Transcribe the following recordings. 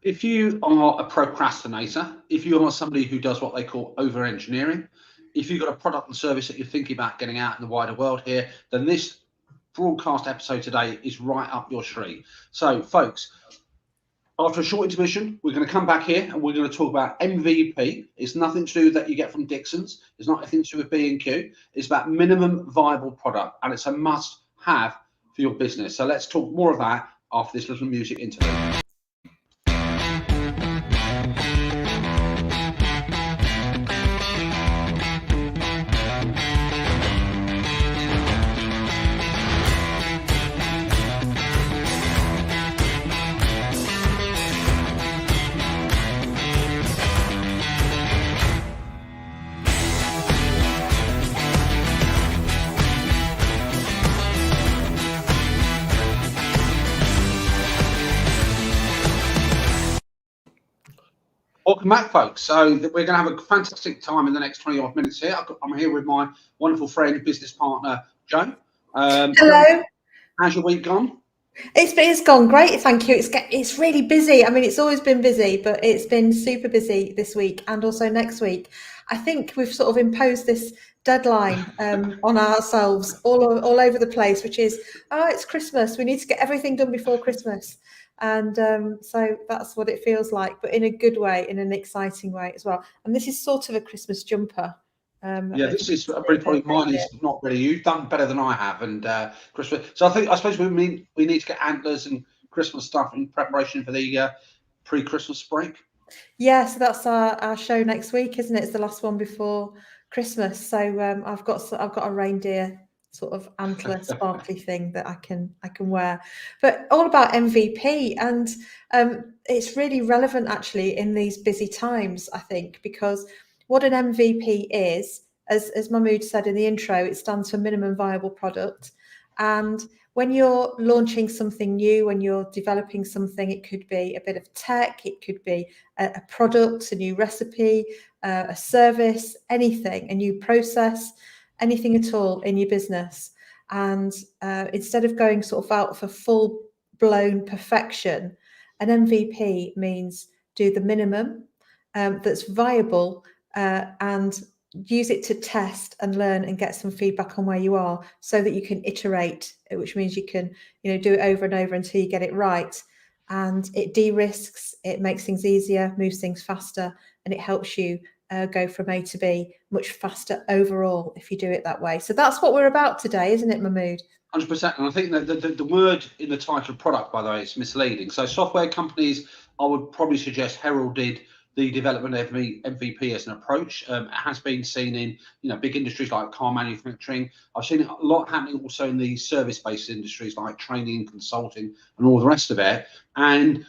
If you are a procrastinator, if you are somebody who does what they call over engineering, if you've got a product and service that you're thinking about getting out in the wider world here, then this broadcast episode today is right up your street. So, folks, after a short intermission, we're going to come back here and we're going to talk about MVP. It's nothing to do that you get from Dixon's. It's not anything to do with B&Q. It's about minimum viable product, and it's a must-have for your business. So let's talk more of that after this little music interlude. Welcome back, folks. So we're going to have a fantastic time in the next 20 odd minutes here. I'm here with my wonderful friend, business partner, Joe. Hello. How's your week gone? It's gone great, thank you. It's really busy. I mean, it's always been busy, but it's been super busy this week and also next week. I think we've sort of imposed this deadline on ourselves all over the place, which is, it's Christmas. We need to get everything done before Christmas. And so that's what it feels like, but in a good way, in an exciting way as well. And this is sort of a Christmas jumper. Yeah, this is probably mine. Is not really. You've done better than I have, and Christmas. So I suppose we need to get antlers and Christmas stuff in preparation for the pre-Christmas break. Yeah, so that's our show next week, isn't it? It's the last one before Christmas. So I've got a reindeer sort of antler sparkly thing that I can wear. But all about MVP, and it's really relevant actually in these busy times, I think, because what an MVP is, as Mahmood said in the intro, it stands for minimum viable product. And when you're launching something new, when you're developing something, it could be a bit of tech, it could be a product, a new recipe, a service, anything, a new process, anything at all in your business. And instead of going sort of out for full-blown perfection, an MVP means do the minimum that's viable and use it to test and learn and get some feedback on where you are so that you can iterate, which means you can, do it over and over until you get it right. And it de-risks, it makes things easier, moves things faster, and it helps you go from A to B much faster overall if you do it that way. So that's what we're about today, isn't it, Mahmood? 100%. And I think that the word in the title of product, by the way, is misleading. So software companies, I would probably suggest, heralded the development of MVP as an approach. It has been seen in big industries like car manufacturing. I've seen it a lot happening also in the service-based industries like training, consulting, and all the rest of it. And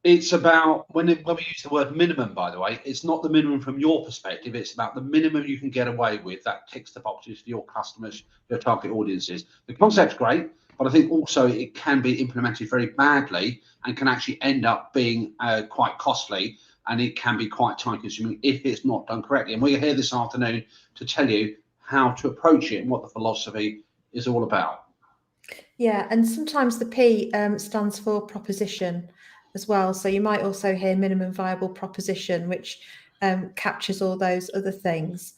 it's about when we use the word minimum, by the way, it's not the minimum from your perspective. It's about the minimum you can get away with that ticks the boxes for your customers, your target audiences. The concept's great, but I think also it can be implemented very badly and can actually end up being quite costly, and it can be quite time consuming if it's not done correctly. And we're here this afternoon to tell you how to approach it and what the philosophy is all about. Yeah, and sometimes the P stands for proposition as well. So you might also hear minimum viable proposition, which captures all those other things.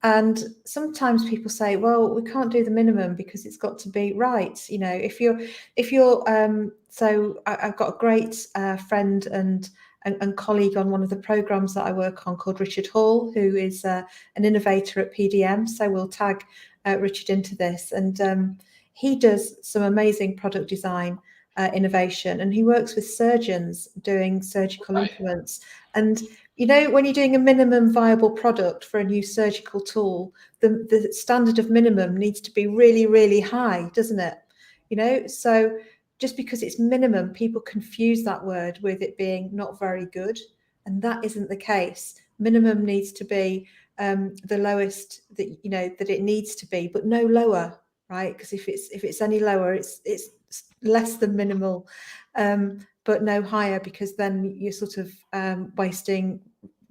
And sometimes people say, well, we can't do the minimum because it's got to be right. If you're so I've got a great friend and colleague on one of the programs that I work on called Richard Hall, who is an innovator at PDM. So we'll tag Richard into this. And he does some amazing product design innovation, and he works with surgeons doing surgical implements. And when you're doing a minimum viable product for a new surgical tool, the standard of minimum needs to be really, really high, doesn't it? So just because it's minimum, people confuse that word with it being not very good, and that isn't the case. Minimum needs to be the lowest that it needs to be, but no lower, right? Because if it's any lower, it's less than minimal, but no higher, because then you're sort of wasting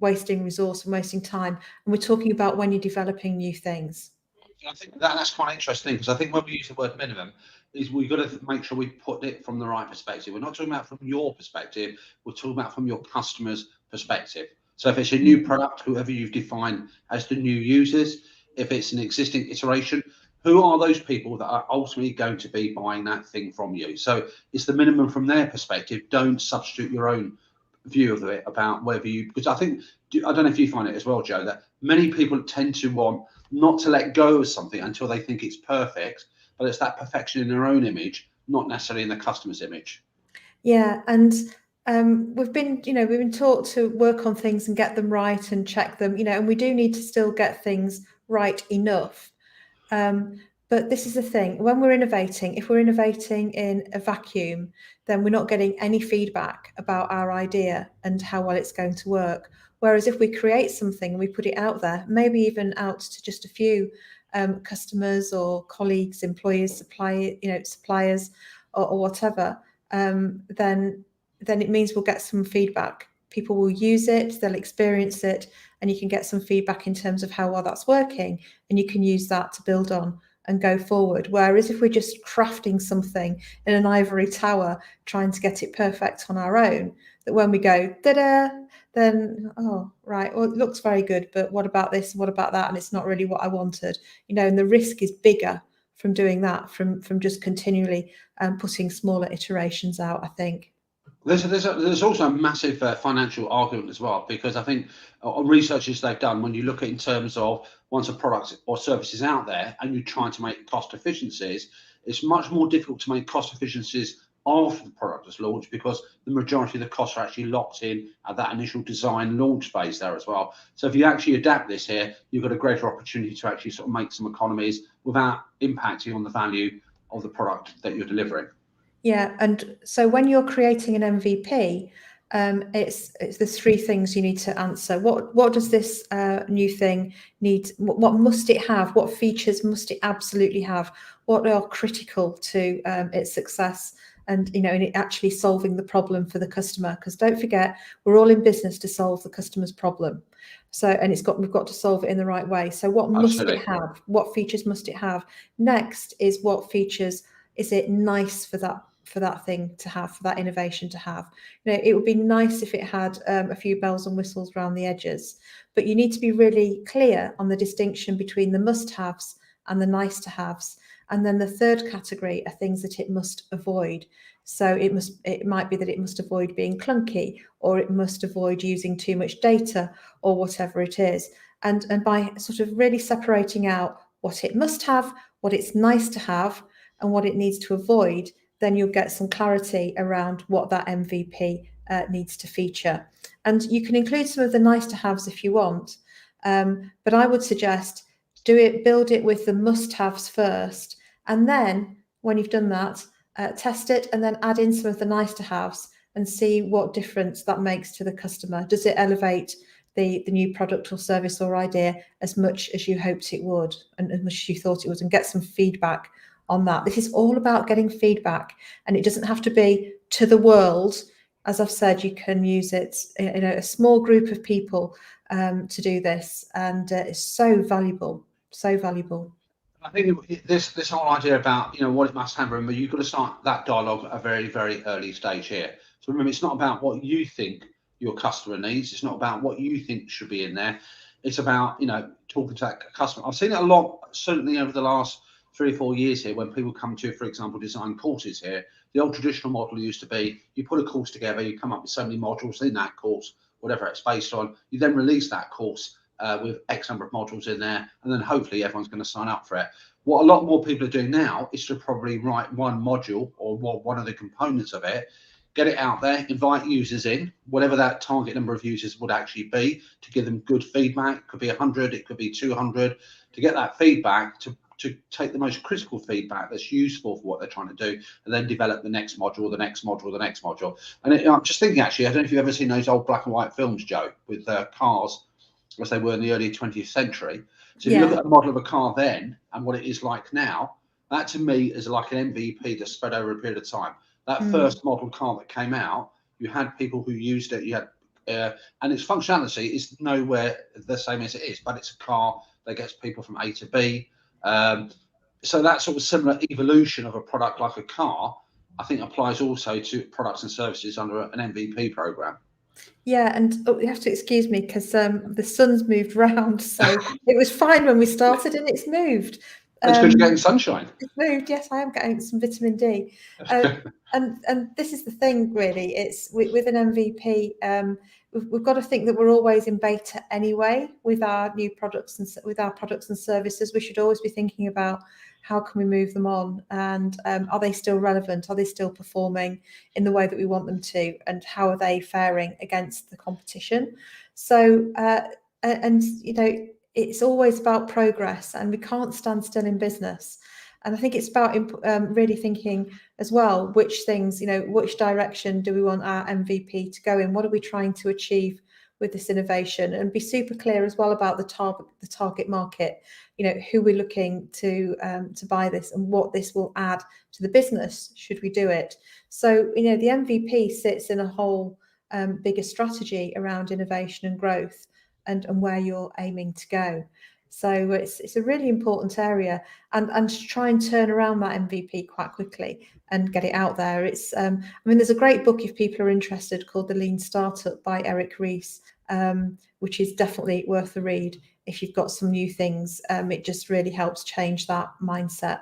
resource and wasting time. And we're talking about when you're developing new things. I think that's quite interesting, because I think when we use the word minimum, is we've got to make sure we put it from the right perspective. We're not talking about from your perspective, we're talking about from your customer's perspective. So if it's a new product, whoever you've defined as the new users, if it's an existing iteration, who are those people that are ultimately going to be buying that thing from you? So it's the minimum from their perspective. Don't substitute your own view of it about whether you, because I think, I don't know if you find it as well, Joe, that many people tend to want not to let go of something until they think it's perfect, but it's that perfection in their own image, not necessarily in the customer's image. Yeah, and we've been taught to work on things and get them right and check them, and we do need to still get things right enough. But this is the thing, when we're innovating, if we're innovating in a vacuum, then we're not getting any feedback about our idea and how well it's going to work. Whereas if we create something and we put it out there, maybe even out to just a few customers or colleagues, employees, suppliers or whatever, then it means we'll get some feedback. People will use it, they'll experience it, and you can get some feedback in terms of how well that's working, and you can use that to build on and go forward. Whereas if we're just crafting something in an ivory tower, trying to get it perfect on our own, that when we go, da-da, then, oh, right, well, it looks very good, but what about this, what about that? And it's not really what I wanted, and the risk is bigger from doing that, from just continually putting smaller iterations out, I think. There's also a massive financial argument as well, because I think researches they've done, when you look at in terms of once a product or service is out there and you're trying to make cost efficiencies, it's much more difficult to make cost efficiencies after the product is launched, because the majority of the costs are actually locked in at that initial design launch phase there as well. So if you actually adapt this here, you've got a greater opportunity to actually sort of make some economies without impacting on the value of the product that you're delivering. Yeah, and so when you're creating an MVP, it's there's three things you need to answer. What does this new thing need? What must it have? What features must it absolutely have? What are critical to its success? And in it actually solving the problem for the customer. Because don't forget, we're all in business to solve the customer's problem. So, and we've got to solve it in the right way. So, what must it have? What features must it have? Next is what features is it nice for that thing to have, for that innovation to have. It would be nice if it had a few bells and whistles around the edges, but you need to be really clear on the distinction between the must-haves and the nice-to-haves. And then the third category are things that it must avoid. So it might be that it must avoid being clunky, or it must avoid using too much data, or whatever it is. And by sort of really separating out what it must have, what it's nice to have, and what it needs to avoid, then you'll get some clarity around what that MVP needs to feature. And you can include some of the nice to haves if you want, but I would suggest build it with the must haves first, and then when you've done that, test it and then add in some of the nice to haves and see what difference that makes to the customer. Does it elevate the new product or service or idea as much as you hoped it would, and as much as you thought it would, and get some feedback on that. This is all about getting feedback, and it doesn't have to be to the world. As I've said, you can use it in a small group of people to do this, and it's so valuable, so valuable. I think this whole idea about what it must have, remember, you've got to start that dialogue at a very, very early stage here. So remember, it's not about what you think your customer needs. It's not about what you think should be in there. It's about talking to that customer. I've seen it a lot, certainly over the last 3 or 4 years here, when people come to, for example, design courses here. The old traditional model used to be you put a course together, you come up with so many modules in that course, whatever it's based on, you then release that course with X number of modules in there, and then hopefully everyone's going to sign up for it. What a lot more people are doing now is to probably write one module or one of the components of it, get it out there, invite users in, whatever that target number of users would actually be, to give them good feedback. It could be 100, it could be 200, to get that feedback, to take the most critical feedback that's useful for what they're trying to do, and then develop the next module, the next module, the next module. And I'm just thinking, actually, I don't know if you've ever seen those old black and white films, Joe, with cars as they were in the early 20th century. So if you look at a model of a car then and what it is like now, that to me is like an MVP that's spread over a period of time. That first model car that came out, you had people who used it, you had and its functionality is nowhere the same as it is, but it's a car that gets people from A to B. So that sort of similar evolution of a product like a car, I think applies also to products and services under an MVP program. Yeah, and you have to excuse me because the sun's moved round, so it was fine when we started, and it's moved. It's because you're getting sunshine. It's moved. Yes, I am getting some vitamin D. And this is the thing, really. It's with an MVP. We've got to think that we're always in beta anyway with our new products and with our products and services. We should always be thinking about how can we move them on, and are they still relevant? Are they still performing in the way that we want them to? And how are they faring against the competition? So, and it's always about progress, and we can't stand still in business. And I think it's about really thinking as well, which things, which direction do we want our MVP to go in? What are we trying to achieve with this innovation? And be super clear as well about the target market, who we're looking to buy this and what this will add to the business should we do it. So, the MVP sits in a whole bigger strategy around innovation and growth and where you're aiming to go. So it's a really important area, and to try and turn around that MVP quite quickly and get it out there. It's there's a great book if people are interested called The Lean Startup by Eric Ries, which is definitely worth the read if you've got some new things. It just really helps change that mindset.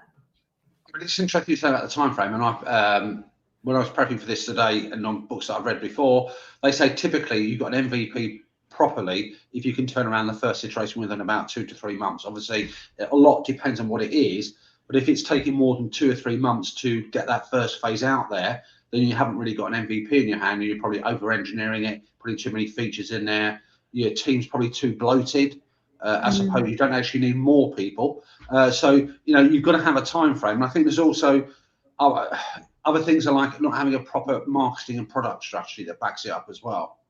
But it's interesting you say about the time frame, and when I was prepping for this today and on books that I've read before, they say typically you've got an MVP properly if you can turn around the first iteration within about 2 to 3 months. Obviously, a lot depends on what it is, but if it's taking more than 2 or 3 months to get that first phase out there, then you haven't really got an MVP in your hand, and you're probably over-engineering it, putting too many features in there. Your team's probably too bloated. I suppose you don't actually need more people. So you've got to have a time frame. And I think there's also other things are like not having a proper marketing and product strategy that backs it up as well.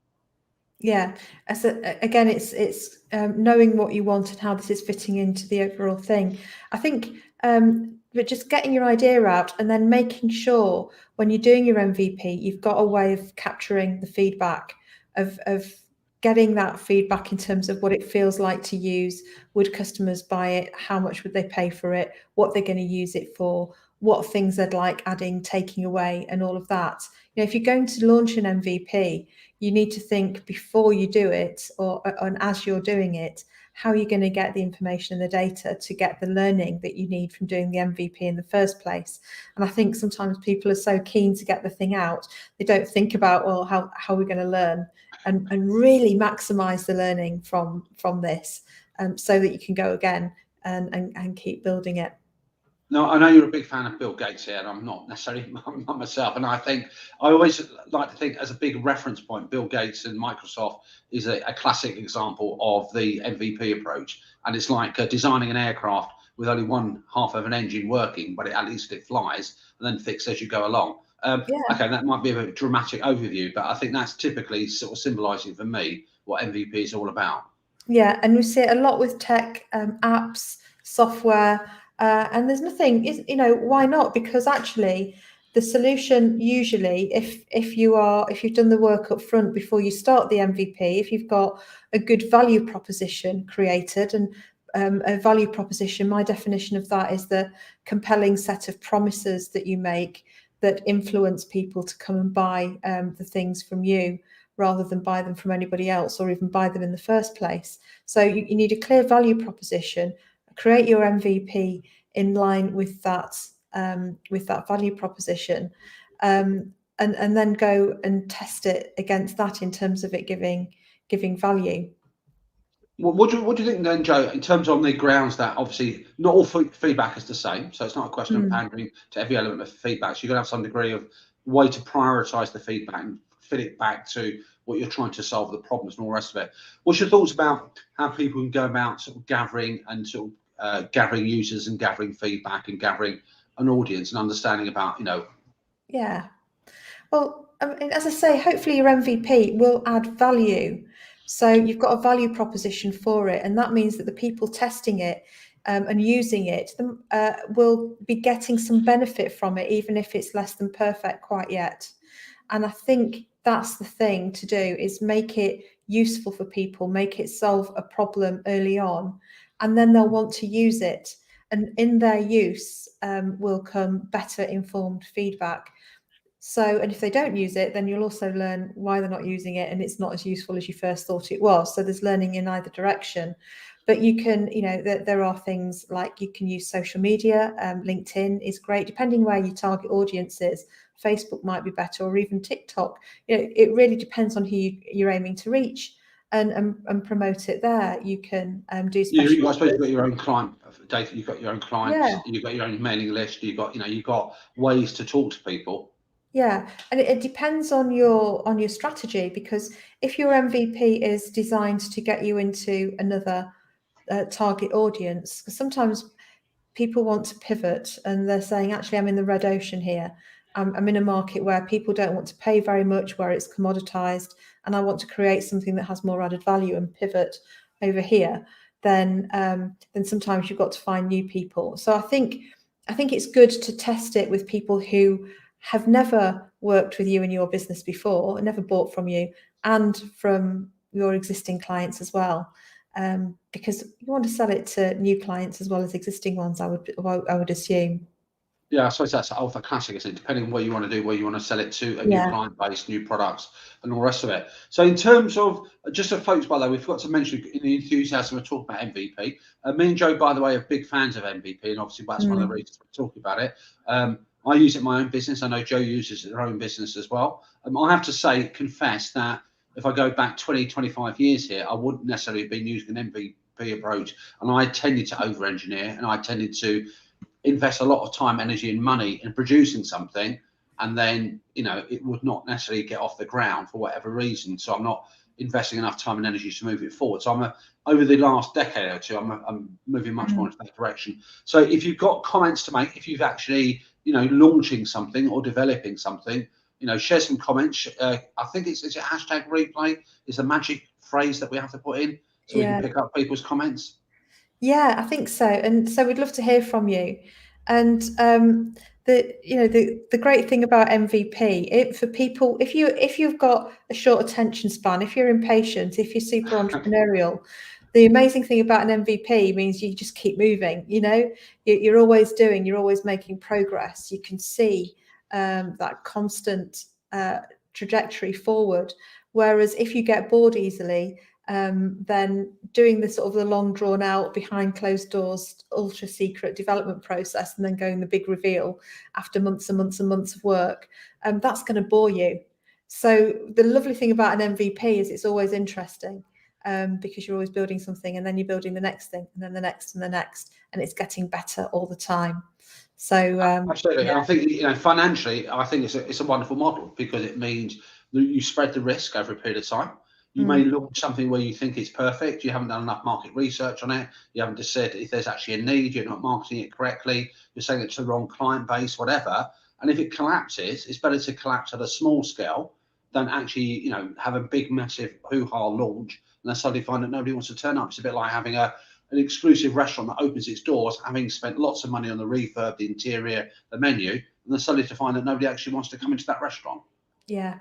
Yeah, again, it's knowing what you want and how this is fitting into the overall thing. I think, but just getting your idea out and then making sure when you're doing your MVP, you've got a way of capturing the feedback of getting that feedback in terms of what it feels like to use. Would customers buy it? How much would they pay for it? What they're going to use it for? What things they'd like adding, taking away, and all of that. If you're going to launch an MVP, you need to think before you do it and as you're doing it, how you're going to get the information and the data to get the learning that you need from doing the MVP in the first place. And I think sometimes people are so keen to get the thing out, they don't think about, well, how we're going to learn and really maximize the learning from this, so that you can go again and keep building it. No, I know you're a big fan of Bill Gates here, and I'm not necessarily not myself. And I always like to think as a big reference point, Bill Gates and Microsoft is a classic example of the MVP approach. And it's like designing an aircraft with only one half of an engine working, but at least it flies, and then fix as you go along. Okay, that might be a bit dramatic overview, but I think that's typically sort of symbolising for me what MVP is all about. Yeah, and we see it a lot with tech, apps, software. And there's nothing, why not? Because actually the solution usually, if you've done the work up front before you start the MVP, if you've got a good value proposition created, and a value proposition, my definition of that is the compelling set of promises that you make that influence people to come and buy the things from you, rather than buy them from anybody else or even buy them in the first place. So you need a clear value proposition. Create your MVP in line with that value proposition, and then go and test it against that in terms of it giving value. Well, what do you think then, Joe, in terms of the grounds that obviously not all feedback is the same, so it's not a question of pandering to every element of feedback. So you're going to have some degree of way to prioritise the feedback and fit it back to what you're trying to solve, the problems and all the rest of it. What's your thoughts about how people can go about sort of gathering and sort of gathering users and gathering feedback and gathering an audience and understanding about, Yeah. Well, as I say, hopefully your MVP will add value. So you've got a value proposition for it, and that means that the people testing it and using it will be getting some benefit from it, even if it's less than perfect quite yet. And I think that's the thing to do, is make it useful for people, make it solve a problem early on, and then they'll want to use it. and in their use will come better informed feedback. So, and if they don't use it, then you'll also learn why they're not using it, and it's not as useful as you first thought it was. So there's learning in either direction. But you can, there are things like you can use social media. LinkedIn is great, depending where your target audience is. Facebook might be better, or even TikTok. It really depends on who you're aiming to reach, and promote it there. You can do special. I suppose you've got your own client data. You've got your own clients. Yeah. You've got your own mailing list. You've got ways to talk to people. Yeah, and it depends on your strategy, because if your MVP is designed to get you into another target audience, because sometimes people want to pivot and they're saying, actually, I'm in the red ocean here. I'm in a market where people don't want to pay very much, where it's commoditized, and I want to create something that has more added value and pivot over here. Then sometimes you've got to find new people. So I think it's good to test it with people who have never worked with you in your business before, never bought from you, and from your existing clients as well, because you want to sell it to new clients as well as existing ones, I would assume. Yeah, I suppose that's the classic, isn't it? Depending on what you want to do, where you want to sell it to, a new client base, new products, and all the rest of it. So in terms of, just for folks, by the way, we forgot to mention in the enthusiasm of talking about MVP, me and Joe, by the way, are big fans of MVP, and obviously that's one of the reasons we're talking about it. I use it in my own business. I know Joe uses it in her own business as well. I have to say, confess that if I go back 20, 25 years here, I wouldn't necessarily have been using an MVP approach, and I tended to over-engineer, and I tended to invest a lot of time, energy, and money in producing something, and then it would not necessarily get off the ground for whatever reason. So I'm not investing enough time and energy to move it forward. So over the last decade or two, I'm moving much more into that direction. So if you've got comments to make, if you've actually launching something or developing something, share some comments. I think it's a hashtag replay is a magic phrase that we have to put in so we can pick up people's comments. Yeah, I think so. And so we'd love to hear from you. And the great thing about MVP, for people, if you've got a short attention span, if you're impatient, if you're super entrepreneurial, the amazing thing about an MVP means you just keep moving. You're always making progress. You can see that constant trajectory forward. Whereas if you get bored easily, then doing the sort of the long drawn out, behind closed doors, ultra secret development process, and then going the big reveal after months and months and months of work, that's going to bore you. So the lovely thing about an MVP is it's always interesting, because you're always building something, and then you're building the next thing, and then the next and the next, and it's getting better all the time. So absolutely. And I think financially, I think it's a wonderful model, because it means that you spread the risk over a period of time. You may launch something where you think it's perfect. You haven't done enough market research on it. You haven't just said if there's actually a need. You're not marketing it correctly. You're saying it to the wrong client base, whatever. And if it collapses, it's better to collapse at a small scale than actually, have a big, massive hoo-ha launch and then suddenly find that nobody wants to turn up. It's a bit like having an exclusive restaurant that opens its doors, having spent lots of money on the refurb, the interior, the menu, and then suddenly to find that nobody actually wants to come into that restaurant. Yeah.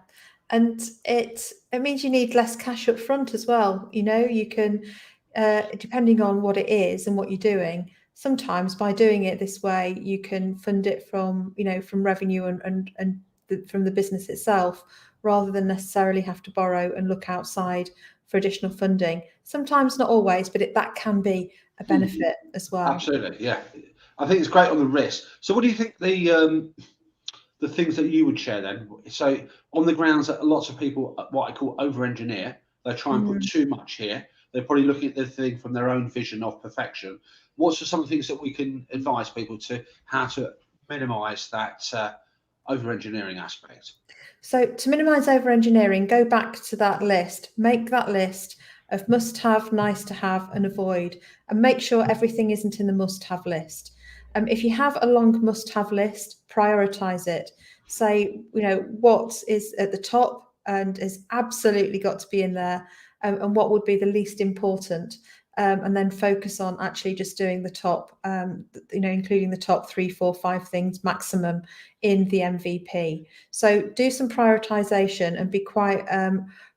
And it means you need less cash up front as well. You can, depending on what it is and what you're doing, sometimes by doing it this way, you can fund it from revenue and from the business itself, rather than necessarily have to borrow and look outside for additional funding. Sometimes, not always, but that can be a benefit as well. Absolutely, yeah. I think it's great on the risk. So what do you think the things that you would share then? So on the grounds that lots of people, what I call over-engineer, they try and put too much here. They're probably looking at the thing from their own vision of perfection. What's some of the things that we can advise people to how to minimize that over-engineering aspect? So to minimize over-engineering, go back to that list, make that list of must-have, nice-to-have, and avoid, and make sure everything isn't in the must-have list. If you have a long must-have list, prioritize it. Say, what is at the top and has absolutely got to be in there, and what would be the least important, and then focus on actually just doing the top, including the top 3, 4, 5 things maximum in the MVP. So do some prioritization and be quite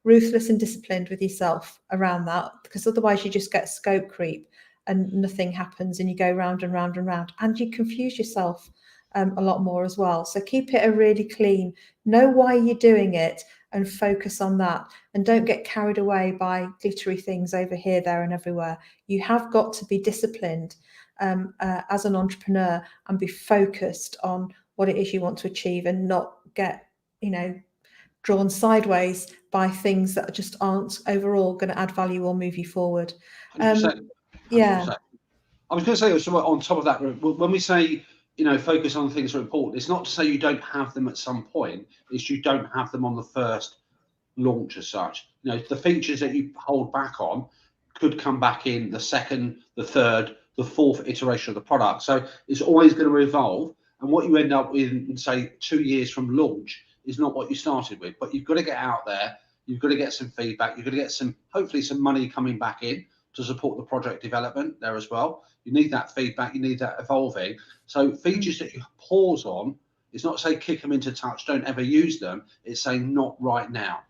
ruthless and disciplined with yourself around that, because otherwise you just get scope creep. and nothing happens, and you go round and round and round, and you confuse yourself a lot more as well. So keep it a really clean, know why you're doing it, and focus on that, and don't get carried away by glittery things over here, there and everywhere. You have got to be disciplined as an entrepreneur and be focused on what it is you want to achieve, and not get, drawn sideways by things that just aren't overall going to add value or move you forward. 100%. Yeah. I was going to say also on top of that, when we say, focus on things that are important, it's not to say you don't have them at some point. It's you don't have them on the first launch as such. The features that you hold back on could come back in the second, the third, the fourth iteration of the product. So it's always going to evolve. And what you end up with in, say, 2 years from launch is not what you started with. But you've got to get out there. You've got to get some feedback. You've got to get hopefully some money coming back in to support the project development there as well. You need that feedback. You need that evolving. So features that you pause on, it's not say kick them into touch, don't ever use them. It's saying not right now.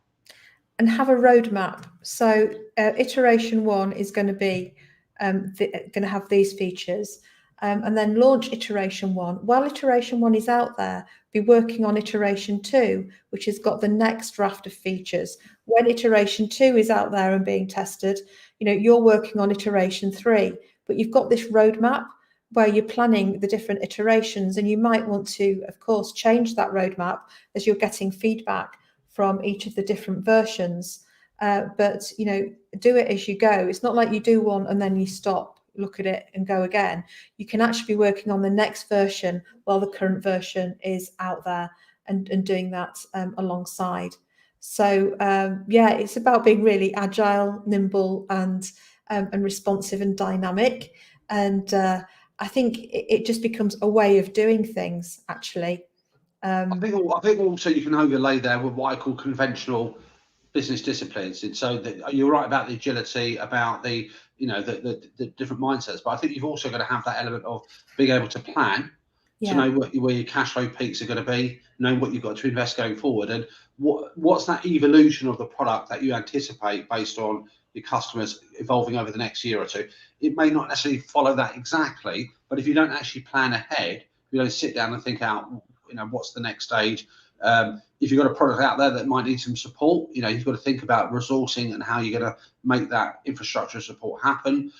And have a roadmap. So iteration 1 is going to be going to have these features. And then launch iteration 1. While iteration 1 is out there, be working on iteration 2, which has got the next raft of features. When iteration 2 is out there and being tested, you're working on iteration 3, but you've got this roadmap where you're planning the different iterations, and you might want to, of course, change that roadmap as you're getting feedback from each of the different versions. But do it as you go. It's not like you do one and then you stop, look at it and go again. You can actually be working on the next version while the current version is out there, and doing that alongside. So it's about being really agile, nimble, and responsive and dynamic. And I think it just becomes a way of doing things, actually. I think also you can overlay there with what I call conventional business disciplines. And so you're right about the agility, about the different mindsets, but I think you've also got to have that element of being able to plan, to know where your cash flow peaks are going to be, know what you've got to invest going forward, and what's that evolution of the product that you anticipate based on your customers evolving over the next year or two. It may not necessarily follow that exactly, but if you don't actually plan ahead, you don't sit down and think out, what's the next stage. If you've got a product out there that might need some support, you've got to think about resourcing and how you're going to make that infrastructure support happen.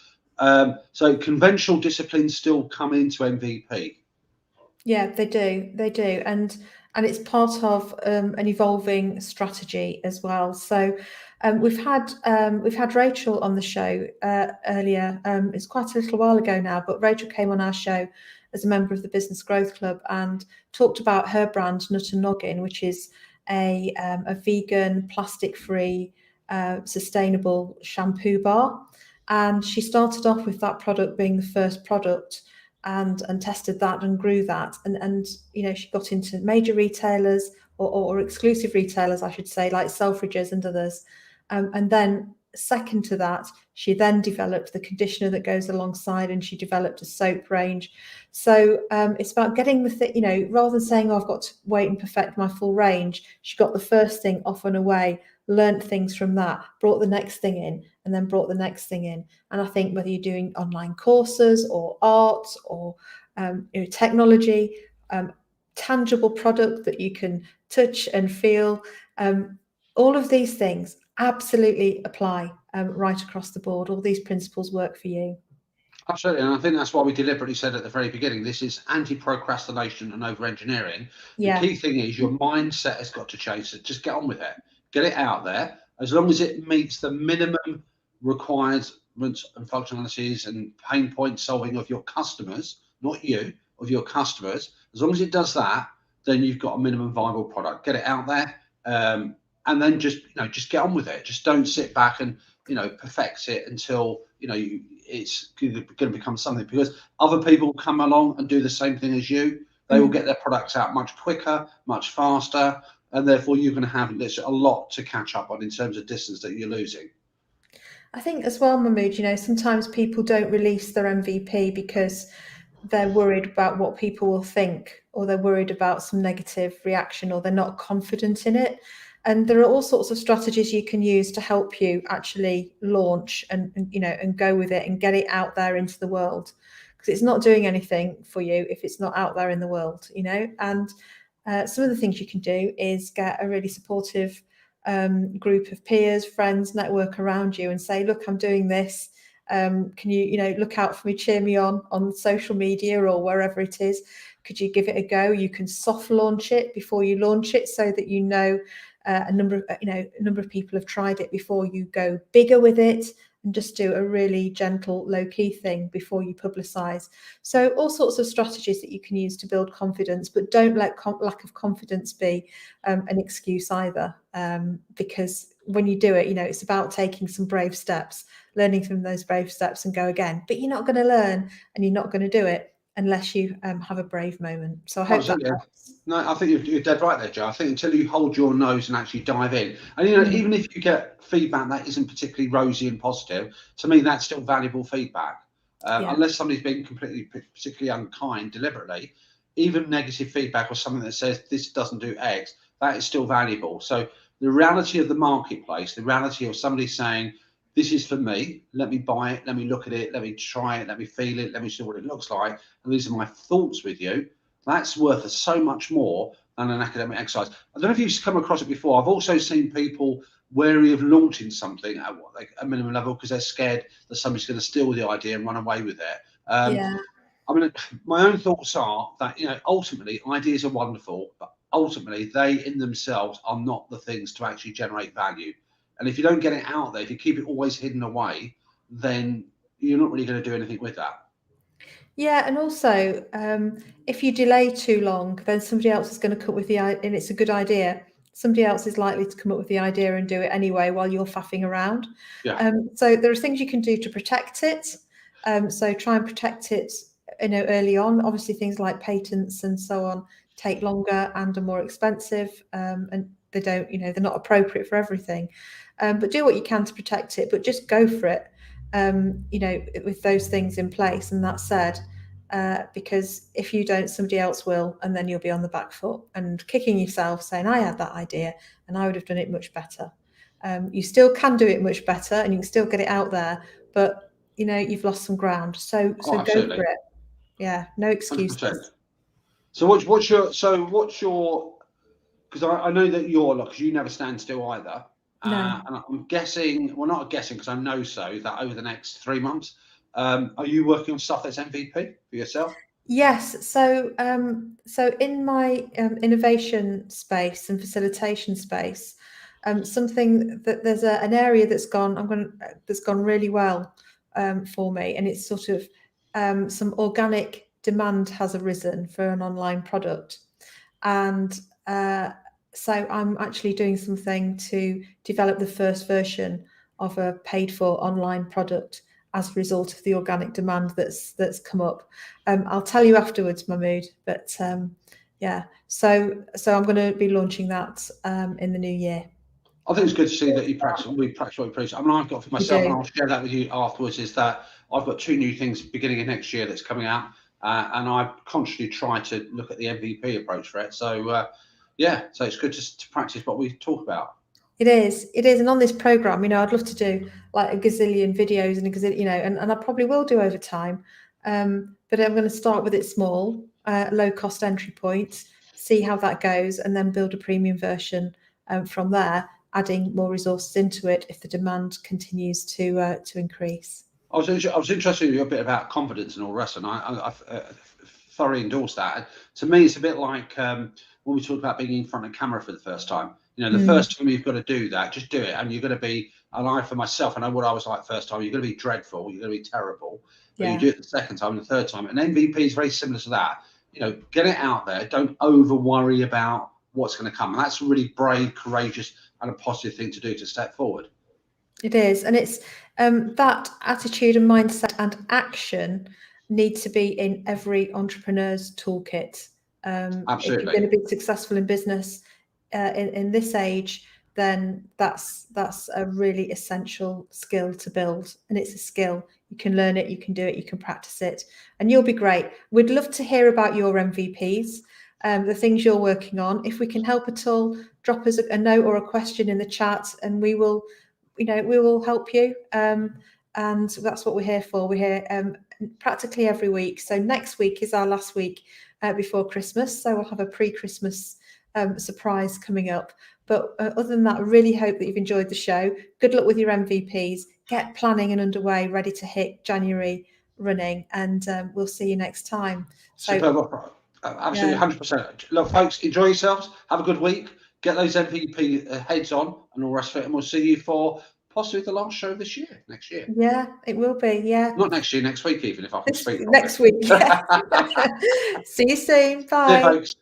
So conventional disciplines still come into MVP. Yeah, they do, and it's part of an evolving strategy as well. So we've had Rachel on the show earlier. It's quite a little while ago now, but Rachel came on our show as a member of the Business Growth Club and talked about her brand Nut and Noggin, which is a vegan, plastic-free, sustainable shampoo bar. And she started off with that product being the first product, and tested that and grew that, and she got into major retailers or exclusive retailers, I should say, like Selfridges and others. And then second to that, she then developed the conditioner that goes alongside, and she developed a soap range. So it's about getting the rather than saying, I've got to wait and perfect my full range, she got the first thing off and away, learned things from that, brought the next thing in, and then brought the next thing in. And I think whether you're doing online courses or art or technology, tangible product that you can touch and feel, all of these things absolutely apply right across the board. All these principles work for you. Absolutely, and I think that's why we deliberately said at the very beginning, this is anti-procrastination and over-engineering. The key thing is your mindset has got to change. So just get on with it. Get it out there. As long as it meets the minimum requirements and functionalities and pain point solving of your customers, not you, of your customers, as long as it does that, then you've got a minimum viable product. Get it out there, and then just get on with it. Just don't sit back and perfect it until it's going to become something, because other people will come along and do the same thing as you. They will get their products out much quicker, much faster, and therefore you're going to have a lot to catch up on in terms of distance that you're losing. I think as well, Mahmood, sometimes people don't release their MVP because they're worried about what people will think, or they're worried about some negative reaction, or they're not confident in it. And there are all sorts of strategies you can use to help you actually launch and go with it and get it out there into the world, because it's not doing anything for you if it's not out there in the world, And some of the things you can do is get a really supportive group of peers, friends, network around you and say, look, I'm doing this. Can you, look out for me, cheer me on social media or wherever it is. Could you give it a go? You can soft launch it before you launch it, so that a number of people have tried it before you go bigger with it, and just do a really gentle, low-key thing before you publicize. So all sorts of strategies that you can use to build confidence, but don't let lack of confidence be an excuse either, because when you do it, it's about taking some brave steps, learning from those brave steps and go again. But you're not going to learn and you're not going to do it unless you have a brave moment. So I hope that helps. No, I think you're dead right there, Joe. I think until you hold your nose and actually dive in, and even if you get feedback that isn't particularly rosy and positive, to me that's still valuable feedback. Unless somebody's been particularly unkind deliberately, even negative feedback or something that says this doesn't do X, that is still valuable. So the reality of the marketplace, the reality of somebody saying, this is for me, let me buy it, let me look at it, let me try it, let me feel it, let me see what it looks like, and these are my thoughts with you, that's worth so much more than an academic exercise. I don't know if you've come across it before. I've also seen people wary of launching something at a minimum level because they're scared that somebody's going to steal the idea and run away with it. I mean, my own thoughts are that, ultimately ideas are wonderful, but ultimately they in themselves are not the things to actually generate value. And if you don't get it out there, if you keep it always hidden away, then you're not really going to do anything with that. Yeah, and also if you delay too long, then somebody else is going to come up with the idea, and it's a good idea. Somebody else is likely to come up with the idea and do it anyway while you're faffing around. Yeah. So there are things you can do to protect it. So try and protect it, early on. Obviously, things like patents and so on take longer and are more expensive, and they don't, they're not appropriate for everything. But do what you can to protect it. But just go for it. With those things in place. And that said, because if you don't, somebody else will, and then you'll be on the back foot and kicking yourself, saying, I had that idea and I would have done it much better. You still can do it much better and you can still get it out there, but you've lost some ground. So go for it. Yeah, no excuses. 100%. So what's your, because I know that because you never stand still either. No. And I'm guessing, well, not guessing because I know that over the next 3 months, are you working on stuff that's MVP for yourself? Yes. So in my innovation space and facilitation space, something that there's an area that's gone really well for me, and it's sort of some organic demand has arisen for an online product, and so I'm actually doing something to develop the first version of a paid for online product as a result of the organic demand that's come up. I'll tell you afterwards, Mahmood, but yeah, so I'm going to be launching that in the new year. I think it's good to see that we practice what we preach. I mean, I've got for myself, and I'll share that with you afterwards, is that I've got 2 new things beginning of next year that's coming out, and I consciously try to look at the MVP approach for it. So so it's good to practice what we talk about. It is, and on this program, I'd love to do like a gazillion videos and a gazillion, and I probably will do over time. But I'm going to start with it small, low cost entry point, see how that goes, and then build a premium version from there, adding more resources into it if the demand continues to increase. I was interested in a bit about confidence and all the rest, and I thoroughly endorse that. To me, it's a bit like when we talk about being in front of camera for the first time. The first time you've got to do that, just do it, and you're going to be. And I, for myself, I know what I was like first time. You're going to be dreadful. You're going to be terrible. But you do it the second time and the third time. And MVP is very similar to that. Get it out there. Don't over worry about what's going to come. And that's a really brave, courageous, and a positive thing to do, to step forward. It is, and it's that attitude and mindset and action need to be in every entrepreneur's toolkit. If you're going to be successful in business in this age, then that's a really essential skill to build, and it's a skill. You can learn it, you can do it, you can practice it, and you'll be great. We'd love to hear about your MVPs. the things you're working on. If we can help at all, drop us a note or a question in the chat, and we will help you. And that's what we're here for. We're here practically every week. So next week is our last week before Christmas. So we'll have a pre-Christmas surprise coming up. But other than that, I really hope that you've enjoyed the show. Good luck with your MVPs. Get planning and underway, ready to hit January running, and we'll see you next time. So, superb. Absolutely, 100%. Look, folks, enjoy yourselves. Have a good week. Get those MVP heads on and all the rest of it, and we'll see you for possibly the last show this year, next year. Yeah, it will be. Yeah. Not next year, next week, even if I can speak. Next week. Yeah. See you soon. Bye. See you, folks.